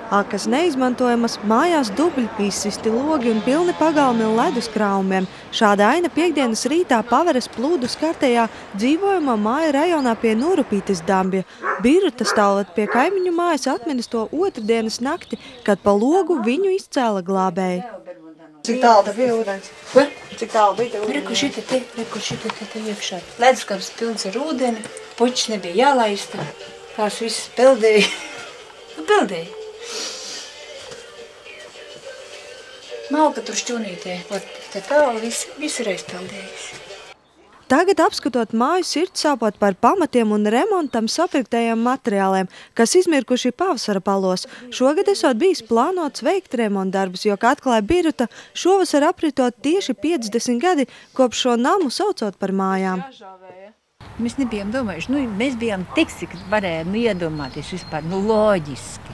Akas neizmantojamas, mājās dubļi, izsisti logi un pilni pagalmi ledus krājumiem. Šāda aina piekdienas rītā paveras plūdu skartajā dzīvojamā māja rajonā pie Nurupītes dambja. Biruta stāvot pie kaimiņu mājas atminas to otrdienas nakti, kad pa logu viņu izcēla glābēji. Cik tālu te bija ūdens? Ko? Cik tālu bija te ūdens? Reku šita te iekšā. Leduskapis pilns ar ūdeni, puķis nebija jālaista. Tās visas peldēja. Peldēja. Malka tur šķunītē. Te tālu visi reiz peldējuši. Tagad apskatot māju, sirds sāpot par pamatiem un remontam sapirktajiem materiāliem, kas izmirkuši pavasara palos. Šogad esot bijis plānots veikt remontdarbus, jo, kā atklāja Biruta, šovasar apritot tieši 50 gadi, kopš šo namu saucot par mājām. Mēs nebijām domājuši, mēs bijām tik, cik varējām iedomāties vispār, loģiski.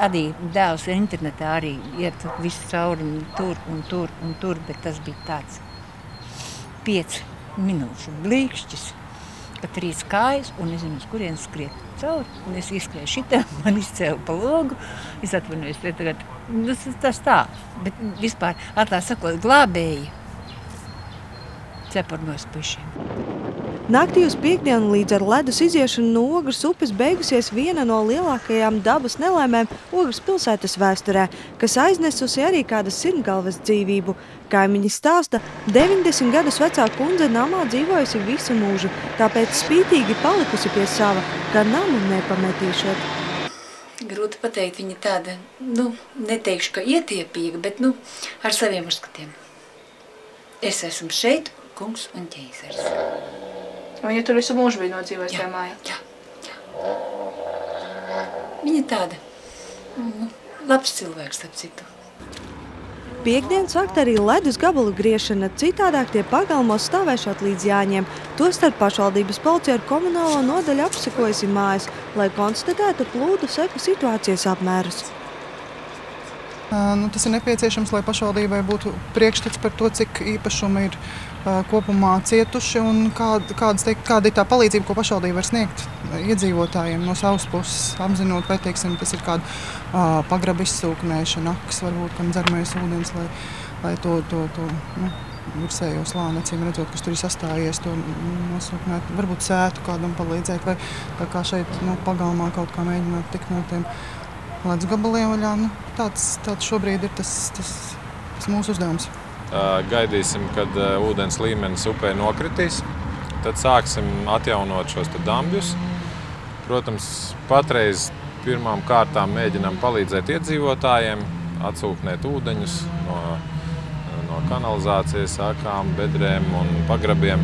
Arī dēls internetā arī iet visu cauri un tur, bet tas bija tāds 5 minūšu blīkšķis, ka 3 kājas un nezinu, uz kurienes skriet cauri. Un es izskrēju šitā, man izcēlu pa logu, es atvainojos, tagad, tas tā, bet vispār, atklāt sakot, glābēji cepurnos pušiem. Naktī uz piekdienu līdz ar ledus iziešanu no Ogres upes beigusies viena no lielākajām dabas nelaimēm Ogres pilsētas vēsturē, kas aiznesusi arī kādas sirmgalves dzīvību. Kaimiņi stāsta, 90 gadus vecā kundze namā dzīvojusi visu mūžu, tāpēc spītīgi palikusi pie sava, ka namu nepametīšot. Grūti pateikt, viņa tāda, neteikšu, ka ietiepīga, bet, ar saviem uzskatiem. Es esmu šeit, kungs un ķeizars. Viņa tur visu mūžu bija nodzīvojis tajā mājā? Jā. Viņa tāda, labs cilvēks, starp citu. Piekdien sākt arī ledus gabalu griešana, citādāk tie pagalmos stāvēšot līdz Jāņiem. Tostarp pašvaldības policija ar komunālo nodaļu apsekojusi mājas, lai konstatētu plūdu seku situācijas apmērus. Tas ir nepieciešams, lai pašvaldībai būtu priekšstats par to, cik īpašumi ir kopumā cietuši un kāda ir tā palīdzība, ko pašvaldība var sniegt iedzīvotājiem no savas puses, apzinot, vai, teiksim, tas ir kāda pagraba izsūknēšana, akas varbūt, kam dzermējas ūdens, lai to virsējo slāni, acīm redzot, kas tur ir sastājies, to nosūknēt, varbūt sētu kādam palīdzēt, vai kā šeit pagalmā kaut kā mēģināt tikt no tiem ledus gabaliem vaļā. Tāds šobrīd ir tas mūsu uzdevums. Gaidīsim, kad ūdens līmenis upē nokritīs, tad sāksim atjaunot šos dambjus. Protams, patreiz pirmām kārtām mēģinām palīdzēt iedzīvotājiem, atsūknēt ūdeņus no kanalizācijas, ākām, bedrēm un pagrabiem.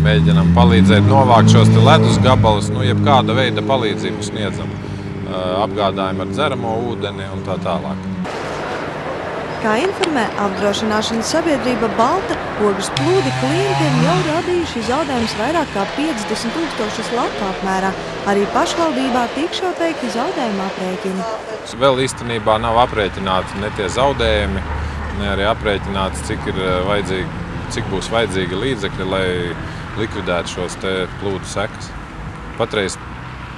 Mēģinām palīdzēt novākt šos ledus gabalus, jebkāda veida palīdzību sniedzam. Apgādājam ar dzeramo ūdeni un tā tālāk. Kā informē apdrošināšanas sabiedrība Balta, Ogres plūdi klientiem jau radījuši zaudējumus vairāk kā 50 000 latu apmērā. Arī pašvaldībā tikšot veikti zaudējuma aprēķini. Vēl īstenībā nav aprēķināti ne tie zaudējumi, ne arī aprēķināts, cik būs vajadzīgi līdzekļi, lai likvidētu šos plūdu sekas. Patreiz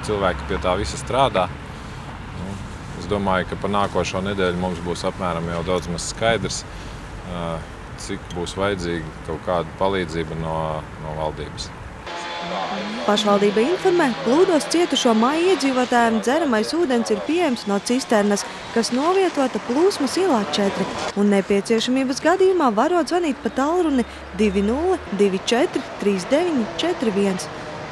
cilvēki pie tā visa strādā. Es domāju, ka par nākošo nedēļu mums būs apmēram jau daudz maz skaidrs, cik būs vajadzīga kaut kāda palīdzība no valdības. Pašvaldība informē, plūdos cietušo māju iedzīvotājiem dzeramais ūdens ir pieejams no cisternas, kas novietota Plūsmas ielā 4, un nepieciešamības gadījumā varot zvanīt pa tālruni 20 24 39 41.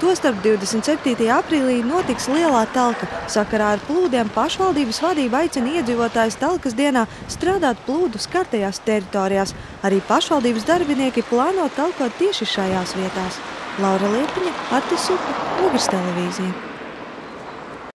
Tostarp 27. aprīlī notiks lielā talka. Sakarā ar plūdiem pašvaldības vadība aicina iedzīvotājus talkas dienā strādāt plūdu skartajās teritorijās. Arī pašvaldības darbinieki plāno talkot tieši šajās vietās. Laura Liepiņa, Artis Supa, Ogres televīzija.